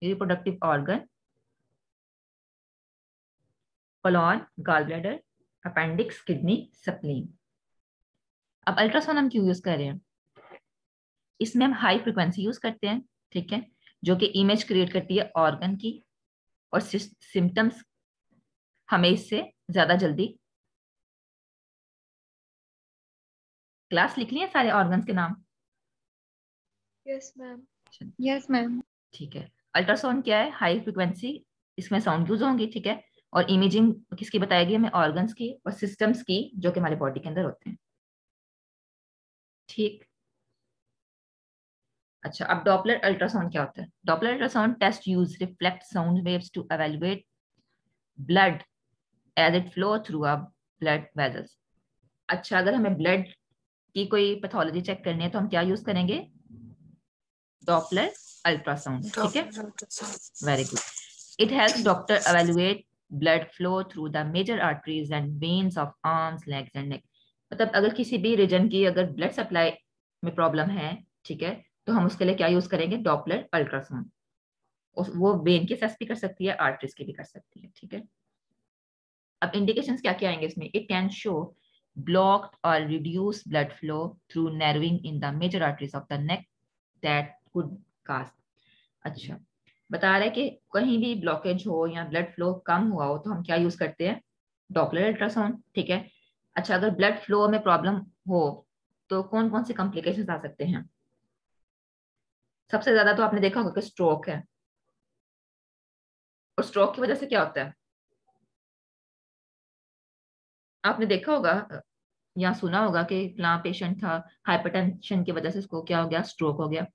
Reproductive organ, colon, gall bladder, appendix, kidney, spleen. अब ultrasound हम क्यों यूज कर रहे हैं? इसमें हम हाई फ्रिक्वेंसी यूज करते हैं, ठीक है, जो कि इमेज क्रिएट करती है ऑर्गन की, और सिम्टम्स हमें इससे ज्यादा जल्दी। क्लास लिख लिए सारे ऑर्गन्स के नाम? Yes ma'am. Yes ma'am. ठीक है। अल्ट्रासाउंड क्या है? हाई फ्रिक्वेंसी, इसमें साउंड यूज होंगी, ठीक है, और इमेजिंग किसकी बताएगी हमें? ऑर्गन्स की और सिस्टम्स की, जो कि हमारे बॉडी के अंदर होते हैं। ठीक। अच्छा, अब डॉपलर अल्ट्रासाउंड क्या होता है? Doppler ultrasound test use reflect sound waves to evaluate blood as it flow through a blood vessels. अच्छा, अगर हमें ब्लड की कोई पैथोलॉजी चेक करनी है तो हम क्या यूज करेंगे? डॉपलर अल्ट्रासाउंड, ठीक है, very good. It helps doctor evaluate blood flow through the major arteries and veins of arms, legs and neck. मतलब अगर किसी भी रीजन की अगर ब्लड सप्लाई में प्रॉब्लम है, ठीक है, तो हम उसके लिए क्या यूज करेंगे? Doppler ultrasound. वो वेन की असेस भी कर सकती है, आर्टरीज की भी कर सकती है, ठीक है। अब इंडिकेशंस क्या क्या आएंगे इसमें? It can show blocked or reduced blood flow through narrowing in the major arteries of the neck that could cause। अच्छा, बता रहे कि कहीं भी ब्लॉकेज हो या ब्लड फ्लो कम हुआ हो तो हम क्या यूज करते हैं? डॉपलर अल्ट्रासाउंड, ठीक है। अच्छा, अगर ब्लड फ्लो में प्रॉब्लम हो तो कौन कौन से कॉम्प्लिकेशंस आ सकते हैं? सबसे ज्यादा तो आपने देखा होगा कि स्ट्रोक है, और स्ट्रोक की वजह से क्या होता है? आपने देखा होगा या सुना होगा कि फलां पेशेंट था, हाइपरटेंशन की वजह से इसको क्या हो गया? स्ट्रोक हो गया।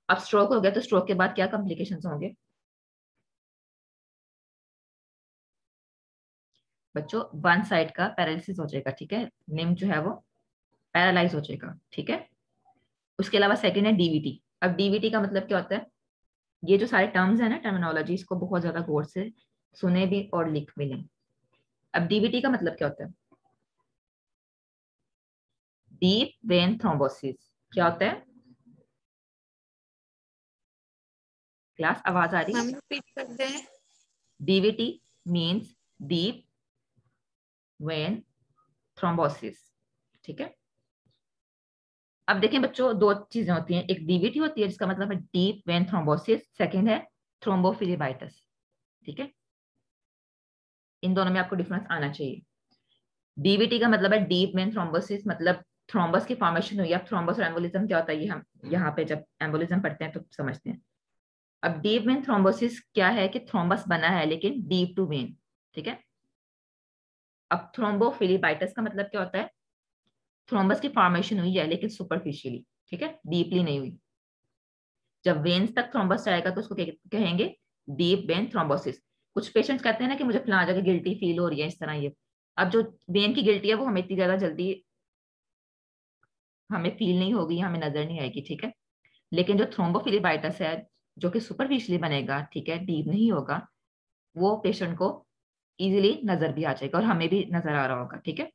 अब स्ट्रोक हो गया तो स्ट्रोक के बाद क्या कॉम्प्लिकेशंस होंगे बच्चों? वन साइड का पैरालिसिस हो जाएगा, ठीक है, लिम्ब जो है वो पैरालाइज हो जाएगा, ठीक है। उसके अलावा सेकंड है डीवीटी। अब डीवीटी का मतलब क्या होता है? ये जो सारे टर्म्स है ना, टर्मिनोलॉजी, इसको बहुत ज्यादा गौर से सुने भी और लिख भी लें। अब डीवीटी का मतलब क्या होता है? Deep vein thrombosis. क्या होता है क्लास? आवाज आ रही? मैम रिपीट कर दें। DVT means deep vein thrombosis, ठीक है। अब देखें बच्चों, दो चीजें होती हैं, एक डीवीटी होती है जिसका मतलब है डीप वेन थ्रोम्बोसिस, सेकंड है थ्रोम्बोफिलिबाइटिस, ठीक है। इन दोनों में आपको डिफरेंस आना चाहिए। डीवीटी का मतलब है डीप वेन थ्रोम्बोसिस, मतलब थ्रोम्बस की फॉर्मेशन हुई। अब थ्रोम्बस और एम्बोलिज्म क्या होता है, ये हम यहाँ पे जब एम्बोलिज्म पढ़ते हैं तो समझते हैं। अब डीप वेन थ्रोम्बोसिस क्या है कि थ्रोम्बस बना है लेकिन डीप टू वेन, ठीक है। अब थ्रोम्बोफिलिबाइटिस का मतलब क्या होता है? थ्रोम्बस की फॉर्मेशन हुई है लेकिन सुपरफिशियली, ठीक है, डीपली नहीं हुई। जब वेन्स तक थ्रोम्बस जाएगा तो उसको कहेंगे डीप वेन थ्रोम्बोसिस। कुछ पेशेंट्स कहते हैं ना कि मुझे फलां जगह गिल्टी फील हो रही है, इस तरह ये। अब जो वेन की गिल्टी है वो हमें इतनी ज्यादा जल्दी हमें फील नहीं होगी, हमें नजर नहीं आएगी, ठीक है। लेकिन जो थ्रोम्बोफिलिबाइटिस है, जो कि सुपरफिशियली बनेगा, ठीक है, डीप नहीं होगा, वो पेशेंट को इजीली नजर भी आ जाएगा और हमें भी नजर आ रहा होगा, ठीक है।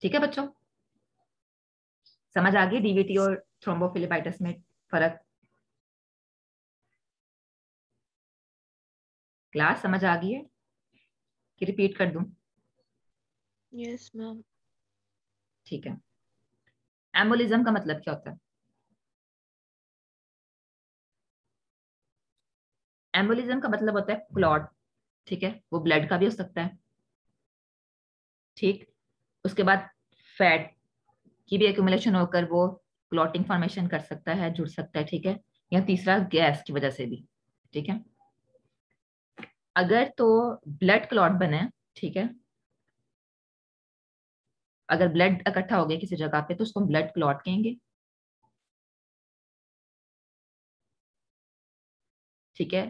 ठीक है बच्चों, समझ आ गई डीवीटी और थ्रोम्बोफिलिबाइटिस में फर्क? क्लास समझ आ गई है कि रिपीट कर दूं? Yes ma'am. ठीक है। एम्बोलिज्म का मतलब क्या होता है? एम्बोलिज्म का मतलब होता है क्लॉट, ठीक है, वो ब्लड का भी हो सकता है, ठीक। उसके बाद फैट की भी एक्यूमुलेशन होकर वो क्लॉटिंग फॉर्मेशन कर सकता है, जुड़ सकता है, ठीक है। या तीसरा गैस की वजह से भी, ठीक है। अगर तो ब्लड क्लॉट बने, ठीक है, अगर ब्लड इकट्ठा हो गया किसी जगह पे तो उसको ब्लड क्लॉट कहेंगे, ठीक है।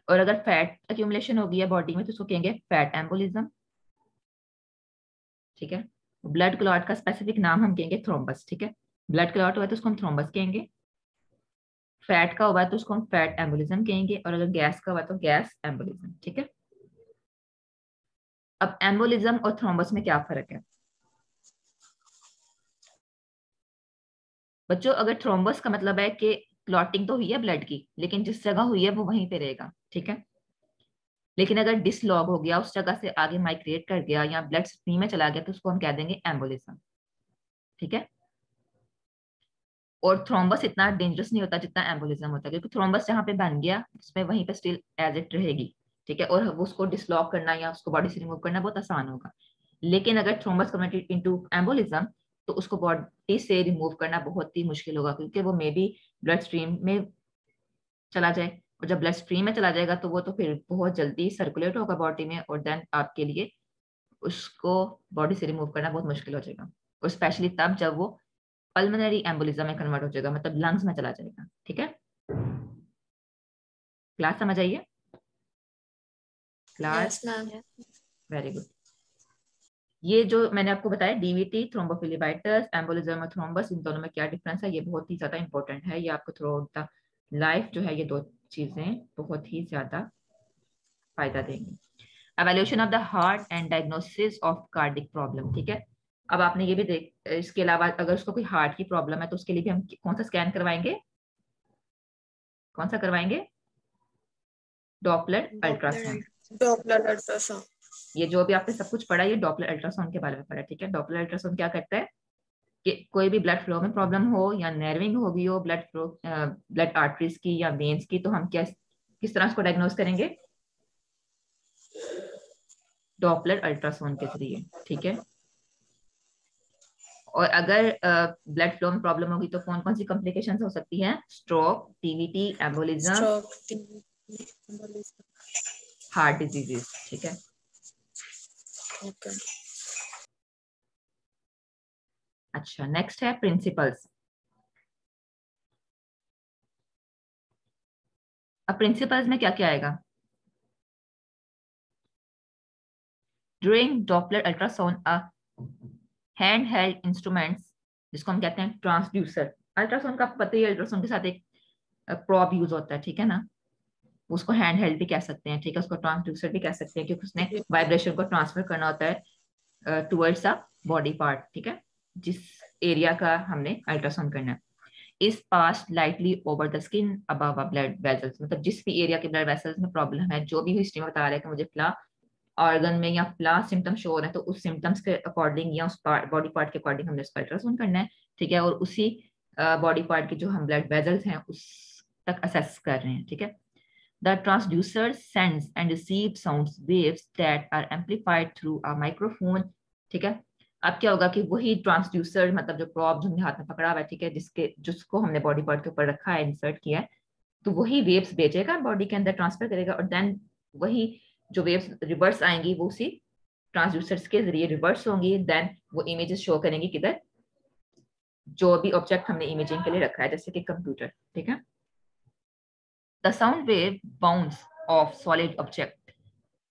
और अगर फैट एक्यूमुलेशन हो गई है बॉडी में तो उसको कहेंगे फैट एम्बोलिज्म, ठीक है। ब्लड क्लॉट का स्पेसिफिक नाम हम कहेंगे थ्रोम्बस, ठीक है। ब्लड क्लॉट हुआ तो उसको हम थ्रोम्बस कहेंगे, फैट का हुआ तो उसको हम फैट एम्बोलिज्म कहेंगे, और अगर गैस का हुआ तो गैस एम्बोलिज्म, ठीक है। अब एम्बोलिज्म और थ्रोम्बस में क्या फर्क है बच्चों? अगर थ्रोम्बस का मतलब है कि क्लॉटिंग तो हुई है ब्लड की, लेकिन जिस जगह हुई है वो वहीं पे रहेगा, ठीक है। लेकिन अगर डिसलॉग हो गया, उस जगह से आगे माइग्रेट कर गया या ब्लड स्ट्रीम में चला गया, तो उसको हम कह देंगे एम्बोलिज्म, ठीक है। और थ्रोम्बस इतना डेंजरस नहीं होता जितना एम्बोलिज्म होता है, क्योंकि थ्रोम्बस जहाँ पे बन गया उसमें वहीं पे स्टिल एज इट रहेगी, ठीक है। और उसको डिसलॉक करना या उसको बॉडी से रिमूव करना बहुत आसान होगा। लेकिन अगर थ्रोम्बस कन्वर्टेड इनटू एम्बोलिज्म, तो उसको बॉडी से रिमूव करना बहुत ही मुश्किल होगा, क्योंकि वो मे बी ब्लड स्ट्रीम में चला जाए, और जब ब्लड स्ट्रीम में चला जाएगा तो वो तो फिर बहुत जल्दी सर्कुलेट होगा बॉडी में, और देन आपके लिए उसको बॉडी से रिमूव करना बहुत मुश्किल हो जाएगा। और स्पेशली तब जब वो पल्मोनरी एम्बोलिज्म में कन्वर्ट हो जाएगा, मतलब लंग्स में चला जाएगा, ठीक है। क्लास समझ आइए? Class? Yes ma'am. Very good. ये जो मैंने आपको बताया डीवीटी, थ्रोम्बोफिलिबाइटिस, एम्बोलिज्म और थ्रोम्बस, इन दोनों में क्या डिफरेंस है, ये बहुत ही ज्यादा इंपॉर्टेंट है। ये आपको थ्रू आउट द लाइफ जो है ये दो चीजें बहुत ही ज्यादा फायदा देंगी। Evaluation of the heart and diagnosis of cardiac problem, ठीक है। अब आपने ये भी देख, इसके अलावा अगर उसको कोई हार्ट की प्रॉब्लम है तो उसके लिए भी हम कौन सा स्कैन करवाएंगे? कौन सा करवाएंगे? Doppler ultrasound. Doppler ultrasound. ये जो भी आपने सब कुछ पढ़ा, ये डॉपलर अल्ट्रासाउंड के बारे में पढ़ा, ठीक है। डॉपलर अल्ट्रासाउंड क्या करता है कि कोई भी ब्लड फ्लो में प्रॉब्लम हो या नर्विंग हो गई हो ब्लड फ्लो, ब्लड आर्टरीज की या वेन्स की, तो हम क्या किस तरह उसको डायग्नोस करेंगे? डॉपलर अल्ट्रासाउंड के जरिए, ठीक है। और अगर ब्लड फ्लो में प्रॉब्लम होगी तो कौन कौन सी कॉम्प्लिकेशंस हो सकती हैं? Stroke, TVT, embolism, stroke. Heart diseases, ठीक है। ओके। अच्छा, नेक्स्ट है प्रिंसिपल्स। अब प्रिंसिपल्स में क्या क्या आएगा? During Doppler ultrasound a hand held instruments, जिसको हम कहते हैं ट्रांसड्यूसर। अल्ट्रासाउंड का पता ही, अल्ट्रासाउंड के साथ एक प्रोब यूज होता है, ठीक है ना। उसको हैंड हेल्ड भी कह सकते हैं, ठीक है। उसको ट्रांसड्यूसर भी कह सकते हैं, क्योंकि उसने वाइब्रेशन को ट्रांसफर करना होता है टुवर्ड्स अ बॉडी पार्ट, ठीक है, जिस एरिया का हमने अल्ट्रासाउंड करना है। Is pass lightly over the skin above blood vessels, मतलब जिस भी एरिया के ब्लड वेसल्स में प्रॉब्लम है, जो भी हिस्ट्री में बता रहा है कि मुझे फ्ला ऑर्गन में या फ्ला सिम्टम शो हो रहे हैं, तो उस सिम्टम्स के अकॉर्डिंग या उस बॉडी पार्ट के अकॉर्डिंग हमने उसका अल्ट्रासाउंड करना है, ठीक है। और उसी बॉडी पार्ट के जो हम ब्लड वेसल्स हैं उस तक असेस कर रहे हैं, ठीक है। The transducer sends and receives sound waves that are amplified through a microphone, ठीक है। अब क्या होगा कि वही ट्रांसड्यूसर, मतलब जो प्रॉब जो हमने हाथ में पकड़ा हुआ है, ठीक है, जिसको हमने बॉडी पार्ट के ऊपर रखा है, इंसर्ट किया है, तो वही वेव्स भेजेगा बॉडी के अंदर, ट्रांसफर करेगा, और देन वही जो वेव्स रिवर्स आएंगी वो उसी ट्रांसड्यूसर्स के जरिए रिवर्स होंगी, देन वो इमेजेस शो करेंगी किधर, जो भी ऑब्जेक्ट हमने इमेजिंग के लिए रखा है, जैसे कि कंप्यूटर, ठीक है। The sound wave bounce off solid object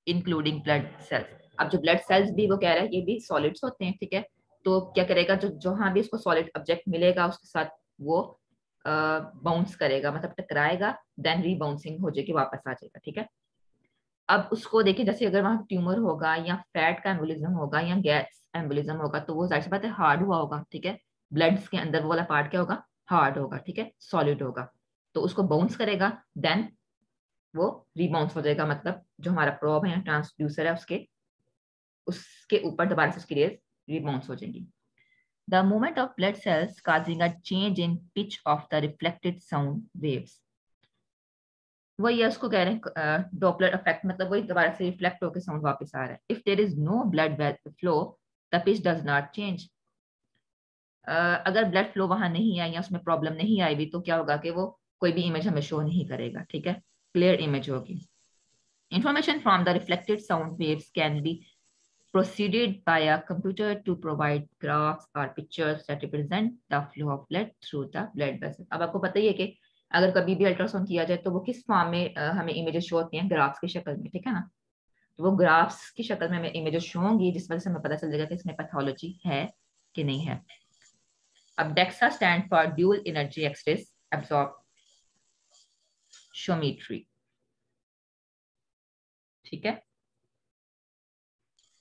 including blood cells. अब जो ब्लड सेल्स भी वो कह रहा है ये भी सॉलिड्स होते हैं, ठीक है। तो क्या करेगा, जो जहां भी उसको सॉलिड ऑब्जेक्ट मिलेगा उसके साथ वो बाउंस करेगा, मतलब टकराएगा, देन रीबाउंसिंग हो जाएगी, वापस आ जाएगा, ठीक है। अब उसको देखिए, जैसे अगर वहां ट्यूमर होगा या फैट का एम्बोलिज्म होगा या गैस एम्बोलिज्म होगा, तो वो जाहिर सी बात है हार्ड हुआ होगा, ठीक है। ब्लड के अंदर वो वाला पार्ट क्या होगा? हार्ड होगा, ठीक है, सॉलिड होगा। तो उसको बाउंस करेगा, देन वो रिबाउंस हो जाएगा, मतलब जो हमारा प्रोब है ट्रांसड्यूसर है उसके ऊपर दोबारा से उसकी रेज रिबाउंस हो जाएंगी। The movement of blood cells causing a change in pitch of the reflected sound waves, वही है, उसको कह रहे हैं डॉपलर इफेक्ट, मतलब वही दोबारा से रिफ्लेक्ट होकर साउंड वापस आ रहा है। If there is no blood flow the pitch does not change, अगर ब्लड फ्लो वहां नहीं आई या उसमें प्रॉब्लम नहीं आई भी, तो क्या होगा कि वो कोई भी इमेज हमें शो नहीं करेगा, ठीक है, क्लियर इमेज होगी। Information from the reflected sound waves can be proceeded by a computer to provide graphs or pictures that represent the flow of blood through the blood vessel. अब आपको पता ही है कि अगर कभी भी अल्ट्रासाउंड किया जाए तो वो किस फॉर्म में हमें इमेजेस शो होती हैं? ग्राफ्स की शक्ल में, ठीक है ना। तो वो ग्राफ्स की शक्ल में हमें इमेजेस शो होंगी, जिस वजह से हमें पता चल जाएगा कि इसमें पैथोलॉजी है कि नहीं है। अब DEXA stand for dual energy x rays absorptiometry, ठीक है।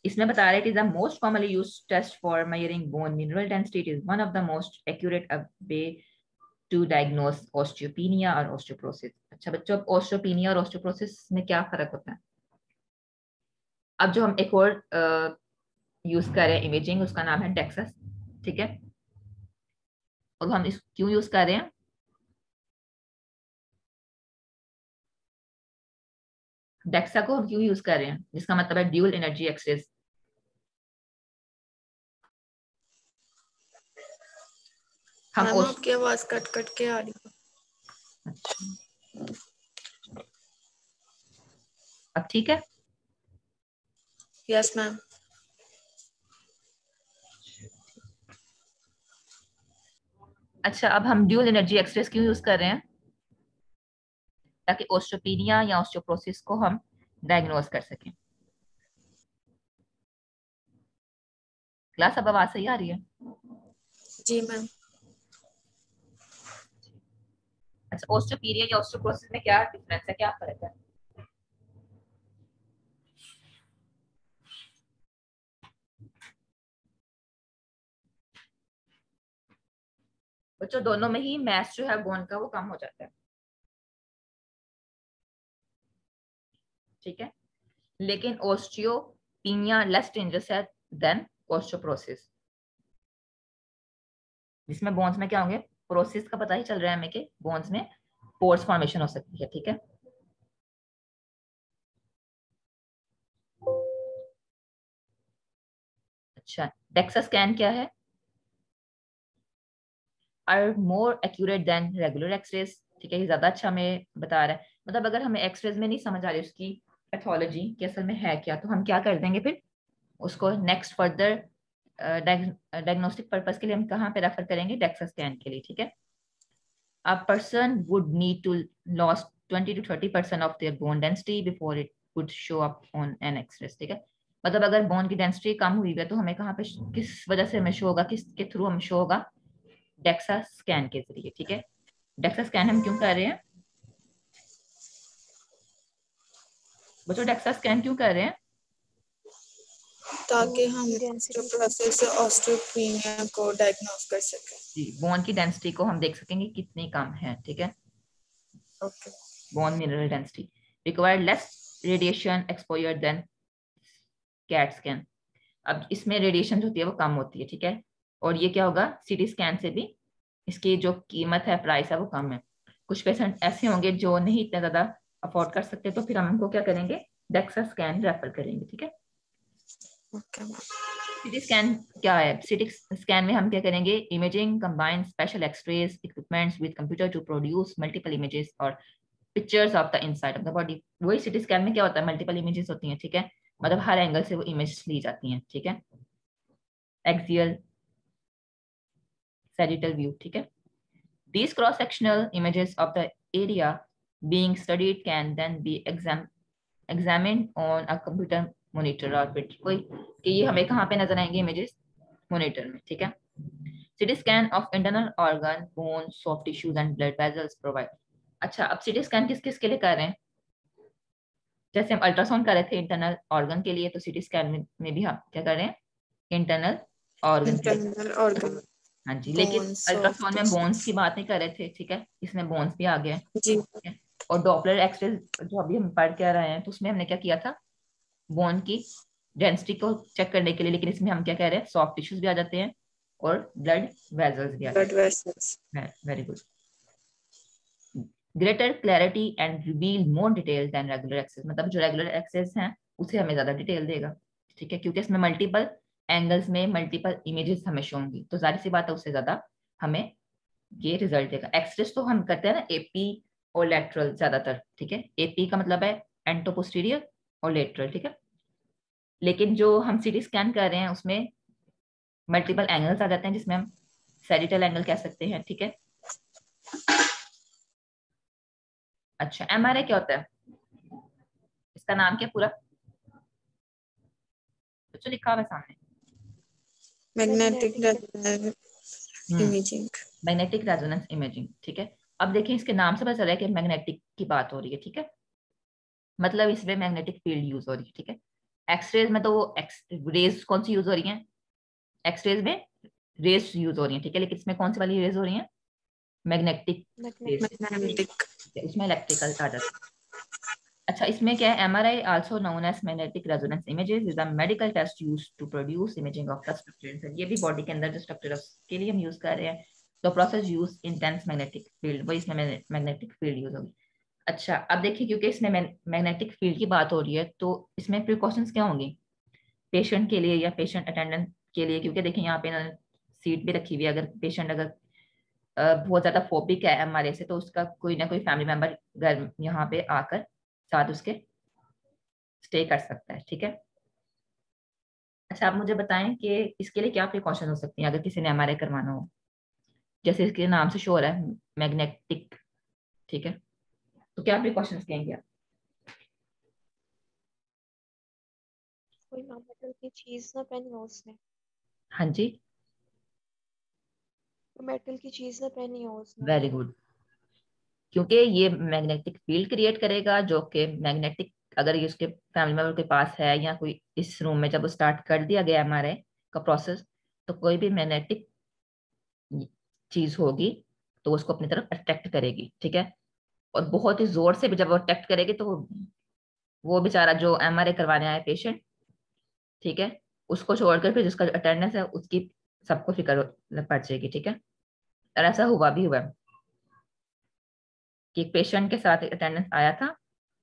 इसमें बता रहे, it is the most commonly used test for measuring bone mineral density, it is one of the most accurate way to diagnose osteopenia और ऑस्टियोपोरोसिस। अच्छा बच्चों, osteopenia और osteoporosis में क्या फर्क होता है? अब जो हम एक और यूज कर रहे हैं इमेजिंग, उसका नाम है डेक्सस, ठीक है। और हम इस क्यों यूज कर रहे हैं? डेक्सा को हम क्यों यूज कर रहे हैं, जिसका मतलब है ड्यूल एनर्जी एक्सरेज। हम मैम आपकी आवाज कट कट के आ रही है। अच्छा, अब ठीक है। Yes ma'am. अच्छा, अब हम ड्यूल एनर्जी एक्सरेज क्यों यूज कर रहे हैं? ताकि ऑस्टियोपीनिया या ऑस्टियोपोरोसिस को हम डायग्नोज कर सकें। क्लास अब आवाज सही आ रही है? जी मैम। अच्छा, ऑस्टियोपीनिया या ऑस्टियोपोरोसिस में क्या डिफरेंस है, क्या फर्क है? बच्चों दोनों में ही मैस जो है बोन का वो कम हो जाता है, ठीक है। लेकिन ऑस्टियोपीनिया लेस डेंजरस है देन ऑस्टियोपोरोसिस, जिसमें बोन्स में क्या होंगे, प्रोसेस का पता ही चल रहा है हमें कि बोन्स में पोर्स फॉर्मेशन हो सकती है, ठीक है। अच्छा, डेक्सा स्कैन क्या है? Are more accurate than regular x-rays, ठीक है। ये ज्यादा अच्छा हमें बता रहा है। मतलब अगर हमें एक्सरेज में नहीं समझ आ रही उसकी पैथोलॉजी कि असल में है क्या, तो हम क्या कर देंगे फिर उसको नेक्स्ट फर्दर डायग्नोस्टिक पर्पस के लिए हम कहाँ पे रेफर करेंगे, डेक्सा स्कैन के लिए, ठीक है। A person would need to lost 20 to 30% of their bone density before it would show up on an X-ray, ठीक है। मतलब अगर बोन की डेंसिटी कम हुई है तो हमें कहाँ पे, किस वजह से हमें शो होगा, किसके थ्रू हमें शो होगा, डेक्सा स्कैन के जरिए, ठीक है। डेक्सा स्कैन हम क्यों कर रहे हैं बच्चों, डेक्सा स्कैन क्यों कर रहे हैं? ताकि हम ऑस्टियोपोरोसिस से ऑस्टियोपीनिया को डायग्नोस कर सकें। जी, बोन की डेंसिटी को हम देख सकेंगे कितनी कम है, ठीक है। Okay. Bone mineral density required less radiation exposure than CAT scan. अब इसमें रेडिएशन जो होती है वो कम होती है, ठीक है। और ये क्या होगा, सीटी स्कैन से भी इसकी जो कीमत है, प्राइस है, वो कम है। कुछ पेशेंट ऐसे होंगे जो नहीं इतना ज्यादा अफोर्ड कर सकते, तो फिर हम उनको क्या करेंगे, डेक्सा स्कैन रेफर करेंगे, ठीक है। Okay ma'am. सीटी स्कैन क्या है? सीटी स्कैन में हम क्या करेंगे, imaging combine special x rays equipments with computer to produce multiple images और pictures of the inside of the body. वही सीटी स्कैन में क्या होता है, मल्टीपल इमेजेस होती हैं, ठीक है। मतलब हर एंगल से वो इमेज ली जाती हैं, ठीक है। एक्सियल, sagittal view, ठीक है। These cross-sectional images of the area being studied can then be examined on a computer monitor और फिर कोई कि ये हमें कहाँ पे नजर आएंगे इमेजेस, मॉनिटर में, ठीक है। CT scan of internal organ, bone, soft tissues and blood vessels provide. अच्छा, अब सीटी स्कैन किस किस के लिए कर रहे हैं? जैसे हम अल्ट्रासाउंड कर रहे थे इंटरनल ऑर्गन के लिए, तो सीटी स्कैन में भी हम क्या कर रहे हैं, इंटरनल ऑर्गन के लिए। इंटरनल ऑर्गन, हाँ जी, लेकिन बोन्स, सॉफ्ट अल्ट्रासाउंड में बोन्स टिश्यूज। की बात नहीं कर रहे थे, ठीक है। इसमें बोन्स भी आ गए, जी। ठीक है। और डॉपलर एक्सरे जो अभी हम पढ़ के आ रहे हैं, तो उसमें हमने क्या किया था, बोन की डेंसिटी को चेक करने के लिए, लेकिन इसमें हम क्या कह रहे हैं, सॉफ्ट टिश्यूज भी आ जाते हैं और ब्लड वेसल्स भी आ ब्लड जाते वेसल्स। हैं। Very good. Greater clarity and reveal more detail than regular x-rays, मतलब जो रेगुलर एक्सेस हैं उसे हमें ज्यादा डिटेल देगा, ठीक है, क्योंकि इसमें मल्टीपल एंगल्स में मल्टीपल इमेजेस हमें शो होंगी, तो जाहिर सी बात है उससे ज्यादा हमें ये रिजल्ट देगा। एक्सरेस तो हम करते हैं ना एपी और लेटरल ज्यादातर, ठीक है। एपी का मतलब है एंटो पोस्टीरियर और लेटरल, ठीक है। लेकिन जो हम सीटी स्कैन कर रहे हैं उसमें मल्टीपल एंगल्स आ जाते हैं, जिसमें हम सैजिटल एंगल कह सकते हैं, ठीक है। अच्छा, एमआरआई क्या होता है, इसका नाम क्या पूरा बच्चों, लिखा हुआ है सामने? Magnetic imaging. Magnetic resonance imaging, ठीक है। अब देखिए इसके नाम से पता चल रहा है कि मैग्नेटिक की बात हो रही है, ठीक है। मतलब इसमें मैग्नेटिक फील्ड यूज हो रही है, ठीक है। एक्सरेज में तो वो रेज कौन सी यूज हो रही है, एक्सरेज में रेज यूज हो रही है, ठीक है, लेकिन इसमें कौन सी वाली रेज हो रही है, मैग्नेटिक रेज, मैग्नेटिक। उसमें इलेक्ट्रिकल आ जाता है। अच्छा, इसमें क्या है, MRI also known as magnetic resonance images is a medical test used to produce imaging of the structure. ये भी बॉडी के अंदर जो स्ट्रक्चर है उसके लिए हम यूज कर रहे हैं। तो process use intense magnetic field, वही इसमें मैग्नेटिक फील्ड यूज होगी। अच्छा, अब देखिए, क्योंकि इसमें मैग्नेटिक फील्ड की बात हो रही है तो इसमें प्रिकॉशंस क्या होंगी पेशेंट के लिए या पेशेंट अटेंडेंट के लिए, क्योंकि देखिए यहाँ पे ना सीट भी रखी हुई है, अगर पेशेंट अगर बहुत ज्यादा फोबिक है एमआरए से, तो उसका कोई ना कोई फैमिली मेंबर घर यहाँ पे आकर साथ उसके स्टे कर सकता है, ठीक है। अच्छा, आप मुझे बताएं कि इसके लिए क्या प्रिकॉशन हो सकती है अगर किसी ने एमआरआई करवाना हो, जैसे इसके नाम से शोर है मैग्नेटिक, ठीक है, तो क्या प्रिकॉशंस लेंगे आप? कोई मेटल की चीज ना पहनी हो उसने, हाँ जी, मेटल की चीज ना पहनी हो उसने। वेरी गुड, क्योंकि ये मैग्नेटिक फील्ड क्रिएट करेगा जो कि मैग्नेटिक, अगर ये उसके फैमिली मेंबर के पास है या कोई इस रूम में जब स्टार्ट कर दिया गया एमआरआई का प्रोसेस, तो कोई भी मैग्नेटिक चीज होगी तो उसको अपनी तरफ अट्रैक्ट करेगी, ठीक है। और बहुत ही जोर से भी जब वो अट्रैक्ट करेगी तो वो बेचारा जो एमआरआई करवाने आया पेशेंट, ठीक है, उसको छोड़कर फिर जिसका अटेंडेंस है उसकी सबको फिक्र पड़ जाएगी, ठीक है। और ऐसा हुआ है कि एक पेशेंट के साथ अटेंडेंस आया था,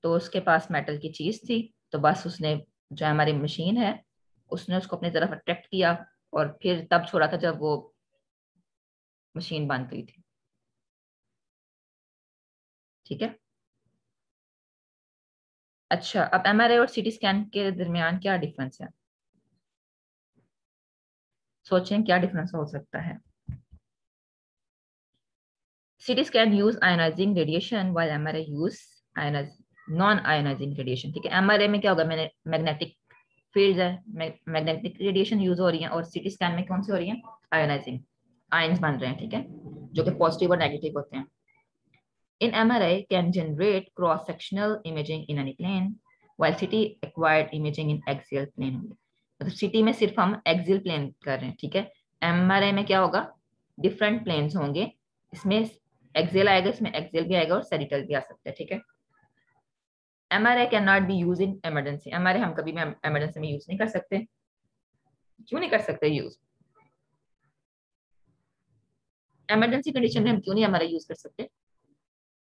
तो उसके पास मेटल की चीज थी, तो बस उसने जो हमारी मशीन है उसने उसको अपनी तरफ अट्रैक्ट किया, और फिर तब छोड़ा था जब वो मशीन बंद गई थी, ठीक है। अच्छा, अब एमआरआई और सीटी स्कैन के दरमियान क्या डिफरेंस है, सोचें क्या डिफरेंस हो सकता है। CT scan use ionising radiation while MRI use non ionising radiation, ठीक है। एमआरआई में क्या होगा, मैग्नेटिक फील्ड है, मैग्नेटिक रेडिएशन यूज हो रही है, और सीटी स्कैन में कौन सी हो रही है, आयोनाइजिंग, आयंस बन रहे हैं, ठीक है, जो कि पॉजिटिव और नेगेटिव होते हैं। In MRI can generate cross-sectional imaging in any plane, while CT acquired imaging in axial plane होंगे। मतलब CT में सिर्फ हम एक्सियल प्लेन कर रहे हैं, ठीक है। MRI में क्या होगा, डिफरेंट प्लेन्स होंगे, इसमें एक्सियल आएगा, इसमें एक्सियल भी आएगा और सेरिटल भी आ सकता है, ठीक है। MRI can not be use in emergency, MRI हम कभी भी इमरजेंसी में यूज नहीं कर सकते, क्यों नहीं कर सकते यूज, इमरजेंसी कंडीशन में हम क्यों नहीं MRI यूज कर सकते,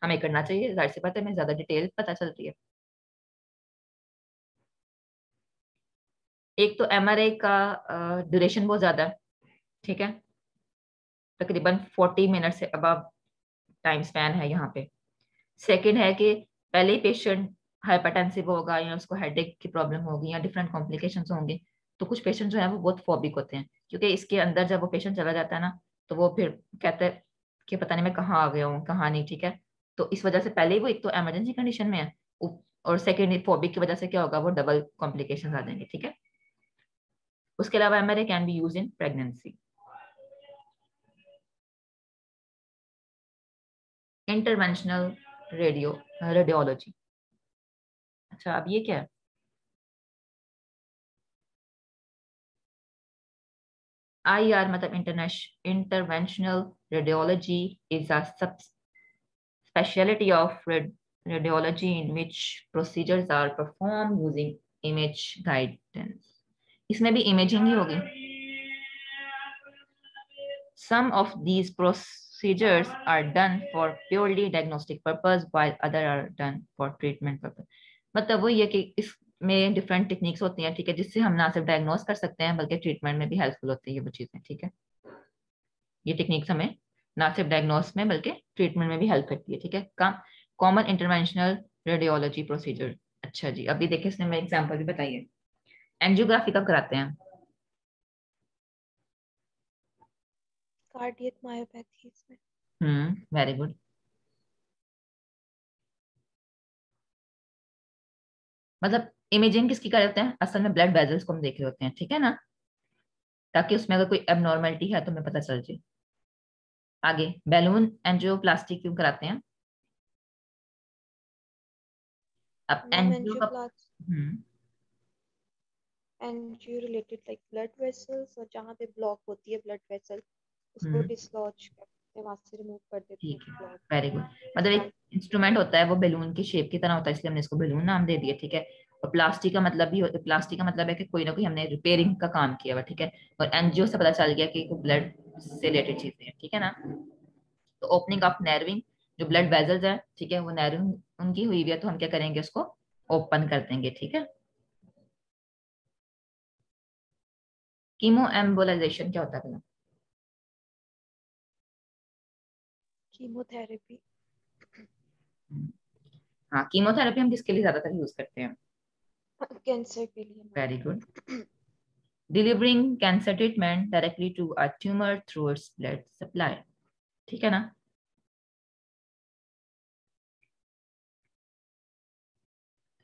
हमें करना चाहिए, जाहिर सी बात है, हमें ज्यादा डिटेल पता चल रही है। एक तो एमआरआई का ड्यूरेशन बहुत ज्यादा है, ठीक है, तकरीबन 40 मिनट से अबव टाइम स्पैन है यहाँ पे। सेकंड है कि पहले ही पेशेंट हाइपरटेंसिव होगा या उसको हेडेक की प्रॉब्लम होगी या डिफरेंट कॉम्प्लिकेशंस होंगे, तो कुछ पेशेंट जो है वो बहुत फोबिक होते हैं, क्योंकि इसके अंदर जब वो पेशेंट चला जाता है ना, तो वो फिर कहते हैं कि पता नहीं मैं कहाँ आ गया हूँ कहाँ नहीं, ठीक है। तो इस वजह से पहले ही वो एक तो इमरजेंसी कंडीशन में है, और सेकेंड फोबिक की वजह से क्या होगा, वो डबल कॉम्प्लिकेशन आ जाएंगे, ठीक है। उसके अलावा MRI can be use in pregnancy. Interventional radiology, अच्छा अब ये क्या है, IR मतलब interventional radiology is a sub speciality of radiology in which procedures are perform using image guidance, इसमें भी इमेजिंग ही होगी। Some of these procedures are done for purely diagnostic purpose while other are done for treatment purpose। मतलब वो ये कि इसमें different techniques होती हैं, ठीक है, जिससे हम ना सिर्फ डायग्नोस कर सकते हैं बल्कि ट्रीटमेंट में भी हेल्पफुल होती है ये वो चीजें, ठीक है। ये टेक्निक्स हमें ना सिर्फ डायग्नोस में बल्कि ट्रीटमेंट में भी हेल्प करती है, ठीक है। कॉमन इंटरवेंशनल रेडियोलॉजी प्रोसीजर, अच्छा जी, अभी देखिए इसने मैं एग्जाम्पल भी बताइए। एंजियोग्राफी कब कराते हैं, कार्डियक मायोपैथी इसमें। Very good. मतलब इमेजिंग किसकी कर रहे हैं, असल में ब्लड वेजल्स को हम देख रहे होते हैं, ठीक है ना, ताकि उसमें अगर कोई एबनॉर्मलिटी है तो हमें पता चल जाए। आगे बैलून एंजियोप्लास्टी क्यों कराते हैं, अब मैम एंजियो का angioplasty, hmm angio related like blood vessels, और जहाँ पे ब्लॉक होती है ब्लड वेसल उसको डिसलॉज करते हैं, वहां से रिमूव कर देते हैं ठीक है, ब्लॉक। Very good. मतलब एक इंस्ट्रूमेंट होता है, वो बैलून की शेप की तरह होता है, इसलिए हमने इसको बैलून नाम दे दिया, ठीक है। और प्लास्टिक का मतलब भी, प्लास्टिक का मतलब है कि कोई ना कोई हमने रिपेयरिंग का काम किया हुआ, ठीक है। और एनजीओ से पता चल गया कि ब्लड से रिलेटेड चीजें हैं, ठीक है ना। तो ओपनिंग ऑफ नैरोइंग, जो ब्लड वेजल्स है, ठीक है, वो नैरोइंग उनकी हुई हुई है, तो हम क्या करेंगे, उसको ओपन कर देंगे, ठीक है। कीमो एम्बोलाइजेशन क्या होता है पहले? कीमोथेरेपी। हाँ, कीमोथेरेपी हम किसके लिए ज्यादातर यूज करते हैं? कैंसर के लिए very ma'am. Good. Delivering cancer treatment directly to a tumour through its blood supply, ठीक है ना।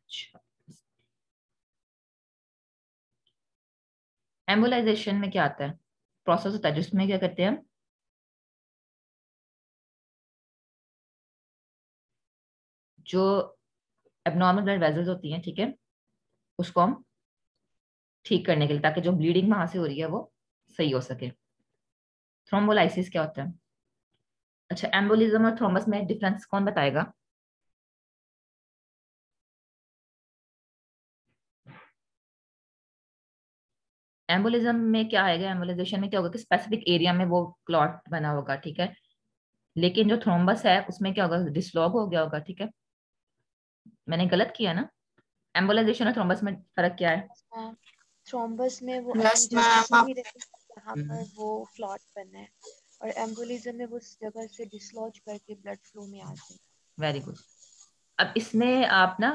अच्छा, एम्बोलाइजेशन में क्या आता है? प्रोसेस होता है जिसमें क्या करते हैं हम, जो एबनॉर्मल ब्लड वेजल्स होती हैं, ठीक है, उसको हम ठीक करने के लिए, ताकि जो ब्लीडिंग वहां से हो रही है वो सही हो सके। थ्रोम्बोलाइसिस क्या होता है? अच्छा, एम्बोलिज्म और थ्रोम्बस में डिफरेंस कौन बताएगा? एम्बोलिज्म में क्या आएगा, एम्बोलाइजेशन में क्या होगा कि स्पेसिफिक एरिया में वो क्लॉट बना होगा, ठीक है। लेकिन जो थ्रोम्बस है उसमें क्या होगा, डिसलॉग हो गया होगा, ठीक है। मैंने गलत किया ना? एम्बोलाइजेशन और थ्रोम्बस में फर्क क्या है? मैम थ्रोम्बस में वो यस अपनी जगह पे मैम आप ही रहे जहाँ पर वो क्लॉट बना है, और एम्बोलिज्म में वो उस जगह से डिसलॉज करके ब्लड फ्लो में आ जाए। Very good. अब इसमें आप ना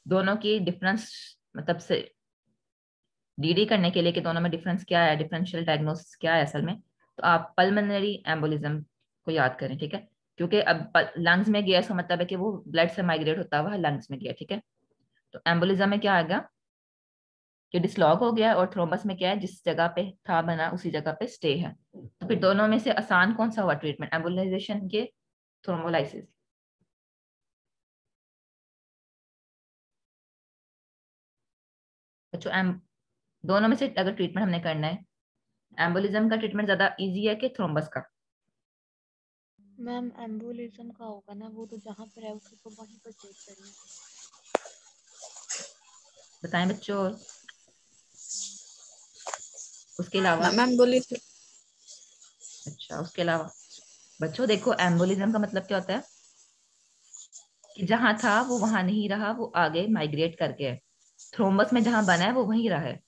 दोनों की डिफरेंस, मतलब से डीडी करने के लिए कि दोनों में डिफरेंस क्या है, डिफरेंशियल डायग्नोसिस क्या है असल में, तो आप पल्मोनरी एम्बोलिज्म को याद करें, ठीक है। क्योंकि अब लंग्स में गया, इसका मतलब है कि वो ब्लड से माइग्रेट होता हुआ लंग्स में गया, ठीक है। तो एम्बोलिज्म में क्या आएगा कि डिसलॉग हो गया, और थ्रोम्बस में क्या है, जिस जगह पे था बना उसी जगह पे स्टे है। तो फिर दोनों में से आसान कौन सा हुआ ट्रीटमेंट, एम्बोलाइजेशन के थ्रोम्बोलाइसिस? तो दोनों में से अगर ट्रीटमेंट हमने करना है, एम्बोलिज्म का ट्रीटमेंट ज्यादा इजी है कि थ्रोम्बस का? मैम एम्बोलिज्म का होगा ना, वो तो जहाँ पर है उसे तो वहीं पर ट्रीट करना है। बताएं बच्चों। उसके अलावा, मैम बोली थी। अच्छा, उसके अलावा बच्चों देखो, एम्बोलिज्म का मतलब क्या होता है कि जहां था वो वहां नहीं रहा, वो आगे माइग्रेट कर गया है। थ्रोम्बस में जहां बना है वो वहीं रहा है।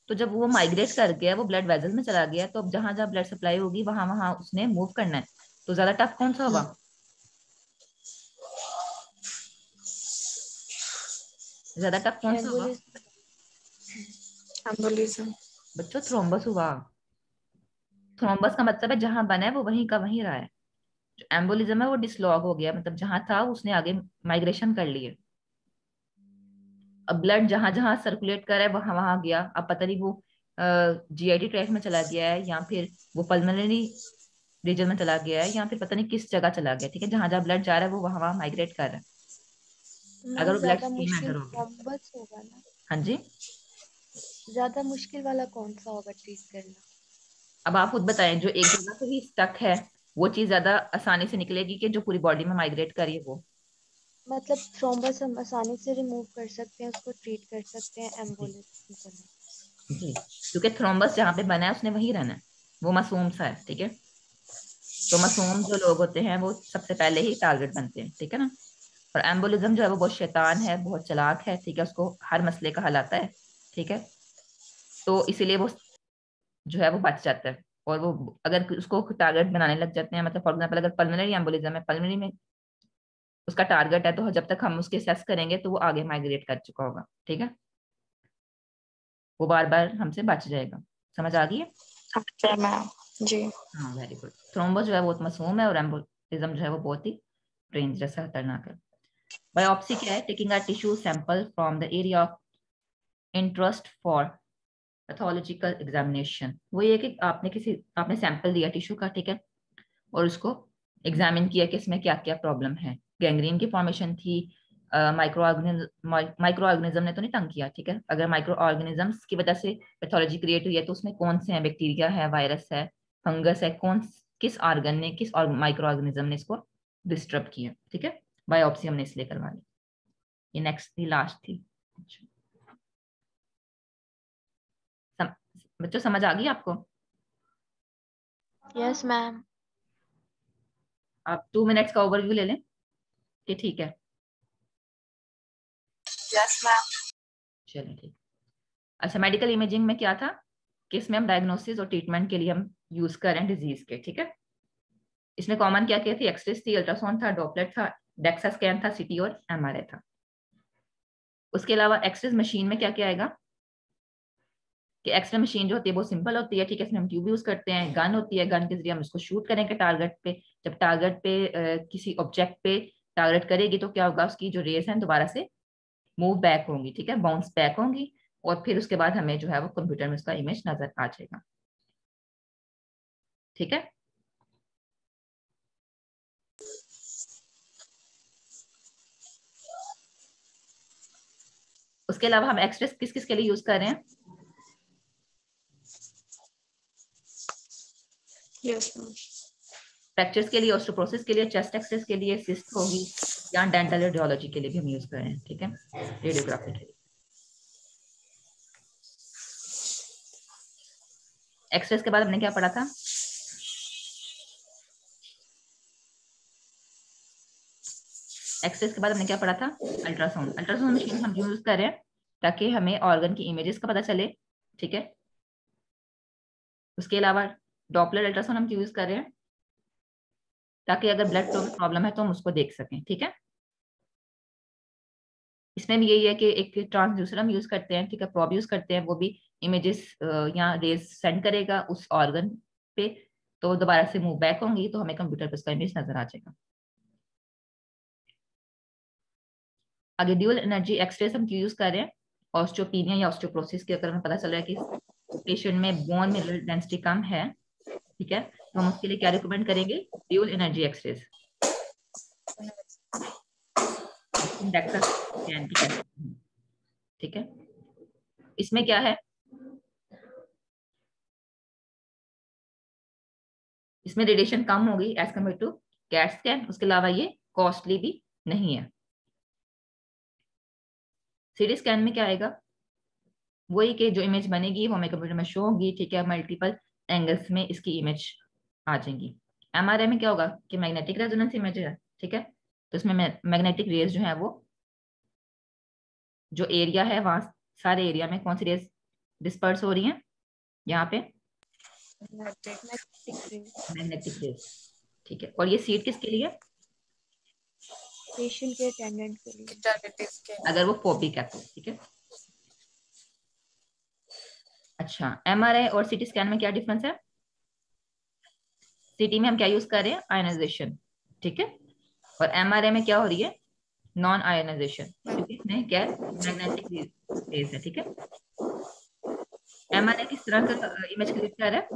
तो जब वो माइग्रेट कर गया, वो ब्लड वेजल में चला गया, तो अब जहां जहां ब्लड सप्लाई होगी वहां वहां उसने मूव करना है। तो ज्यादा टफ कौन सा होगा? ज्यादा टफ कौन सा होगा एम्बोलिज्म। एम्बोलिज्म। बच्चों? थ्रोम्बस हुआ। थ्रोम्बस का मतलब है जहां बना है वो वहीं का वहीं रहा है। जो एम्बोलिज्म है वो डिसलॉग हो गया, मतलब जहां था उसने आगे माइग्रेशन कर लिए। अब ब्लड जहां जहां सर्कुलेट कर रहा है वहां वहां गया, अब पता नहीं वो जीआईटी ट्रैक में चला गया है, या फिर वो पल्मोनरी रीजन में चला गया है, या फिर पता नहीं किस जगह चला गया, ठीक है। जहां जहां ब्लड जा रहा है वो वहां वहां माइग्रेट कर रहा है। अगर मैम वो ब्लड ज्यादा स्ट्रीम में मुश्किल एंटर हो गया। थ्रोम्बस होगा ना। हाँ जी। ज्यादा मुश्किल वाला कौन सा होगा ट्रीट करना? अब आप खुद बताएं, जो एक जगह पे ही स्टक है वो चीज ज्यादा आसानी से निकलेगी कि जो पूरी बॉडी में माइग्रेट करिए वो? मतलब थ्रोम्बस हम आसानी से रिमूव कर सकते हैं, उसको ट्रीट कर सकते हैं, जी एम्बोलिज्म को नहीं। जी, क्योंकि थ्रोम्बस जहाँ पे बना है उसने वहीं रहना है, वो मासूम सा है, ठीक है। तो मासूम जो लोग होते हैं वो सबसे पहले ही टारगेट बनते हैं, ठीक है ना। और एम्बोलिज्म जो है वो बहुत शैतान है, बहुत चालाक है, ठीक है, उसको हर मसले का हल आता है, ठीक है। तो इसीलिए वो जो है वो बच जाता है। और वो अगर उसको टारगेट बनाने लग जाते हैं, मतलब फॉर एग्जाम्पल अगर पल्मोनरी एम्बोलिज्म है, पल्मोनरी में उसका टारगेट है, तो जब तक हम उसके सेस करेंगे तो वो आगे माइग्रेट कर चुका होगा, ठीक है। वो बार बार हमसे बच जाएगा। समझ आ गई है? Okay ma'am. जी। हाँ, वेरी गुड। थ्रोम्बोस जो है वो बहुत मासूम है, और एम्बोलिज्म जो है वो बहुत ही डेंजरस है, खतरनाक है। बायोप्सी क्या है? Taking a tissue sample from the area of interest for pathological examination. वो ये कि आपने सैंपल दिया टिश्यू का, ठीक है, और उसको एग्जामिन किया कि इसमें क्या क्या प्रॉब्लम है। गैंग्रीन की फॉर्मेशन थी, माइक्रो ऑर्गेनिज्म ने तो नहीं तंग किया, ठीक है। अगर माइक्रो ऑर्गेनिजम्स की वजह से पैथोलॉजी क्रिएट हुई है तो उसमें कौन से हैं, बैक्टीरिया है, वायरस है, फंगस है, कौन किस ऑर्गन ने, किस और माइक्रो ऑर्गेनिज्म ने इसको डिस्टर्ब किया, ठीक है। बायोप्सी हमने इसलिए करवा ली। ये नेक्स्ट थी, लास्ट थी। अच्छा, बच्चों समझ आ गई आपको? Yes ma'am. आप 2 मिनट्स का ओवरव्यू ले लें कि ठीक है? Yes ma'am. चलिए ठीक। अच्छा, मेडिकल इमेजिंग में क्या था कि इसमें हम डायग्नोसिस और ट्रीटमेंट के लिए हम यूज कर रहे हैं डिजीज के, ठीक है। इसमें कॉमन क्या क्या थी? एक्सरेस थी, अल्ट्रासाउंड था, डॉपलेट था, डेक्सा स्कैन था, सीटी और एमआरआई था। उसके अलावा एक्सरेस मशीन में क्या क्या आएगा कि एक्सरे मशीन जो होती है बहुत सिंपल होती है, ठीक है। इसमें हम ट्यूब यूज करते हैं, गन होती है, गन के जरिए हम इसको शूट करेंगे टारगेट पे। जब टारगेट पे किसी ऑब्जेक्ट पे टारगेट करेगी तो क्या होगा, उसकी जो रेस है दोबारा से मूव बैक होंगी, ठीक है, बाउंस बैक होंगी, और फिर उसके बाद हमें जो है वो कंप्यूटर में उसका इमेज नजर आ जाएगा, ठीक है। उसके अलावा हम एक्सरे किस किस के लिए यूज कर रहे हैं? Yes ma'am. फ्रैक्चर्स के लिए, ऑस्टियोपोरोसिस के लिए, चेस्ट एक्सरेस के लिए, सिस्ट होगी, या डेंटल रेडियोलॉजी के लिए भी हम यूज कर रहे हैं, ठीक है, रेडियोग्राफी के लिए। एक्सरेस के बाद हमने क्या पढ़ा था? एक्सरेस के बाद हमने क्या पढ़ा था? अल्ट्रासाउंड। अल्ट्रासाउंड मशीन हम यूज कर रहे हैं ताकि हमें ऑर्गन की इमेजेस का पता चले, ठीक है। उसके अलावा डॉपलर अल्ट्रासाउंड हम यूज कर रहे हैं ताकि अगर ब्लड फ्लो में प्रॉब्लम है तो हम उसको देख सकें, ठीक है। इसमें भी यही है कि एक ट्रांसड्यूसर हम यूज करते हैं, ठीक है, प्रोब यूज करते हैं, वो भी इमेजेस या रेज सेंड करेगा उस ऑर्गन पे, तो दोबारा से मूव बैक होंगी तो हमें कंप्यूटर पे उसका इमेज नजर आ जाएगा। आगे ड्यूल एनर्जी एक्सरेस हम क्यों यूज कर रहे हैं? ऑस्टियोपीनिया या ऑस्टियोप्रोसिस के अगर हमें पता चल रहा है कि पेशेंट में बोन मिनरल डेंसिटी कम है, ठीक है, तो हम उसके लिए क्या रिकमेंड करेंगे? Dual energy X-rays, DEXA scan भी कहते हैं, ठीक है। इसमें क्या है, इसमें रेडिएशन कम होगी as compare to CAT scan. उसके अलावा ये कॉस्टली भी नहीं है। सीटी स्कैन में क्या आएगा? वही कि जो इमेज बनेगी वो हमें कंप्यूटर में शो होगी, ठीक है, मल्टीपल एंगल्स में इसकी इमेज आ जाएंगी। एमआरआई में क्या होगा कि मैग्नेटिक रेजोनेंस इमेज है, ठीक है, तो इसमें मैग्नेटिक रेज जो है वो जो एरिया है वहां सारे एरिया में कौन सी रेज डिस्पर्स हो रही हैं यहाँ पे? मैग्नेटिक रेज, ठीक है। और ये सीट किसके लिए? पेशेंट के अटेंडेंट के लिए। अगर वो फोबिक है तो, ठीक है। अच्छा, एमआरआई और सीटी स्कैन में क्या डिफरेंस है? सीटी में हम क्या यूज कर रहे हैं? आयनाइजेशन, ठीक है, और एमआरआई में क्या हो रही है? नॉन आयनाइजेशन, क्योंकि इसमें क्या है? मैग्नेटिक रेज है, ठीक है। एमआरआई किस तरह का इमेज क्लिक कर रहा है?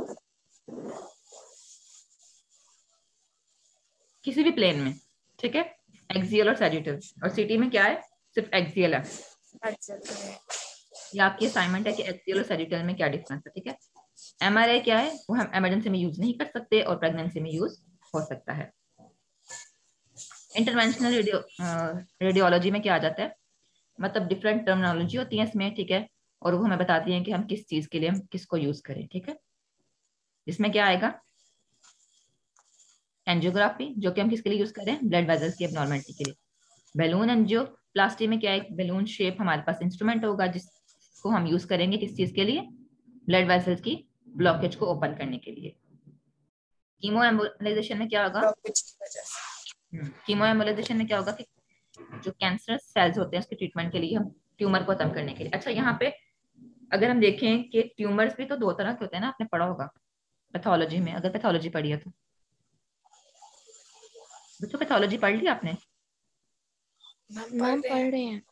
किसी भी प्लेन में, ठीक है, एक्सियल और सैजिटल। और सीटी में क्या है? सिर्फ एक्सियल है। ये आपकी असाइनमेंट है कि एक्सियल और सैजिटल में क्या डिफरेंस है, ठीक है। एमआरआई क्या है? वो हम इमरजेंसी में यूज नहीं कर सकते और प्रेगनेंसी में यूज हो सकता है। इंटरवेंशनल रेडियोलॉजी में क्या आ जाता है? मतलब डिफरेंट टर्मिनोलॉजी होती है इसमें, ठीक है, और वो हमें बताती हैं कि हम किस चीज के लिए हम किसको यूज करें, ठीक है। इसमें क्या आएगा? एंजियोग्राफी, जो कि हम किसके लिए यूज करें? ब्लड वेजल्स की एब्नॉर्मलिटी के लिए। बैलून एंजियोप्लास्टी में क्या है? बैलून शेप हमारे पास इंस्ट्रूमेंट होगा जिसको हम यूज करेंगे किस चीज के लिए? ब्लड वेसल्स की ब्लॉकेज को ओपन करने के लिए। कीमो एम्बोलाइजेशन में क्या होगा? कीमो एम्बोलाइजेशन में क्या होगा कि जो कैंसर सेल्स होते हैं उसके ट्रीटमेंट के लिए हम ट्यूमर को खत्म करने के लिए। अच्छा, यहाँ पे अगर हम देखें कि ट्यूमर्स भी तो 2 तरह के होते हैं ना, आपने पढ़ा होगा पैथोलॉजी में, अगर पैथोलॉजी पढ़ी है तो। बच्चों पैथोलॉजी पढ़ ली आपने? मैम पढ़ रहे हैं।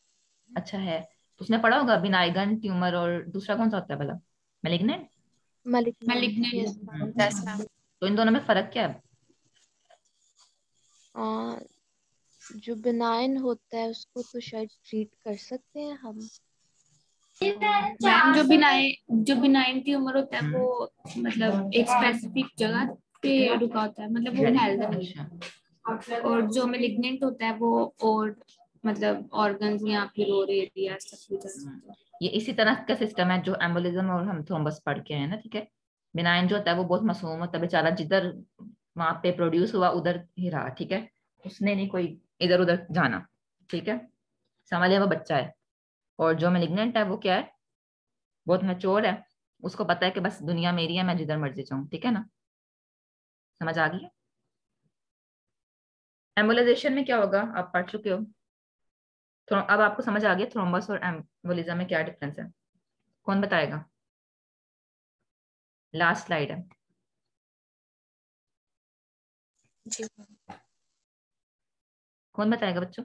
अच्छा है, तो उसने पढ़ा होगा बिनाइगन ट्यूमर और दूसरा कौन सा होता है भला? Malignant. Malignant. Yes ma'am. Ma'am. तो इन दोनों में फर्क क्या है? जो बिनाइन होता है उसको तो शायद ट्रीट कर सकते हैं हम। मैम जो बिनाइन ट्यूमर होता है वो मतलब एक स्पेसिफिक जगह पे रुका होता है, मतलब वो फैलता नहीं है। और जो मेलिग्नेंट होता है वो और मतलब ऑर्गन्स या फिर और एरिया तक भी जा सकते हैं। ये इसी तरह का सिस्टम है जो एम्बोलिज्म और हम थ्रोम्बस पढ़ के हैं ना, ठीक है। बिनाइन जो होता है वो बहुत मासूम होता है बेचारा, जिधर वहां पे प्रोड्यूस हुआ उधर ही रहा, ठीक है, उसने नहीं कोई इधर उधर जाना, ठीक है, समझ लिया, वो बच्चा है। और जो मेलिग्नेंट है वो क्या है, बहुत मैच्योर है, उसको पता है कि बस दुनिया मेरी है, मैं जिधर मर्जी जाऊं, ठीक है ना, समझ आ गई। एम्बोलाइजेशन में क्या होगा आप पढ़ चुके हो, अब आपको समझ आ गया थ्रोम्बस और एम्बोलिज्म में क्या डिफरेंस है, कौन बताएगा, लास्ट स्लाइड है। जी मैम। कौन बताएगा बच्चों।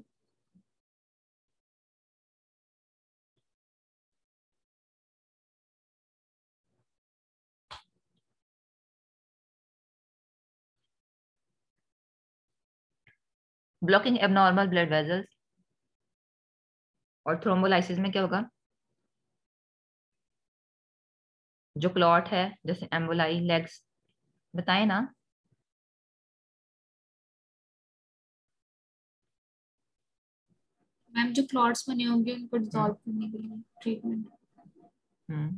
ब्लॉकिंग एबनॉर्मल ब्लड वेजल्स और थ्रोम्बोलाइसिस में क्या होगा, जो क्लॉट है जैसे एम्बोलाई लेग्स, बताए ना। मैम जो क्लॉट्स बने होंगे उनको डिसॉल्व हम्म करने के लिए ट्रीटमेंट। हम्म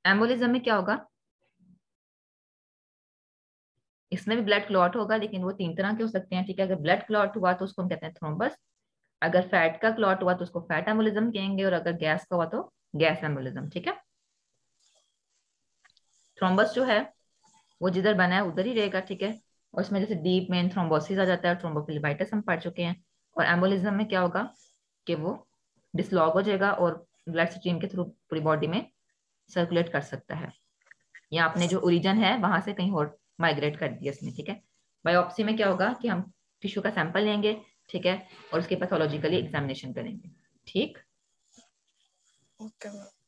एम्बोलिज्म में क्या होगा, इसमें भी ब्लड क्लॉट होगा, लेकिन वो तीन तरह के हो सकते हैं, ठीक है। अगर ब्लड क्लॉट हुआ तो उसको हम कहते हैं थ्रोम्बस, अगर फैट का क्लॉट हुआ तो उसको फैट एम्बोलिज्म कहेंगे, और अगर गैस का हुआ तो गैस एम्बोलिज्म, ठीक है। थ्रोम्बस जो है वो जिधर बना है उधर ही रहेगा, ठीक है, और इसमें जैसे डीप मेन थ्रोम्बोसिस आ जाता है, थ्रोम्बोफिलिबाइटिस हम पढ़ चुके हैं। और एम्बोलिज्म में क्या होगा कि वो डिसलॉग हो जाएगा और ब्लड स्ट्रीम के थ्रू पूरी बॉडी में सर्कुलेट कर सकता है, या आपने जो ओरिजिन है वहां से कहीं और माइग्रेट कर दिया इसने, ठीक है। बायोप्सी में क्या होगा कि हम टिश्यू का सैंपल लेंगे, ठीक है, और उसके पैथोलॉजिकली एग्जामिनेशन करेंगे, ठीक। Okay ma'am.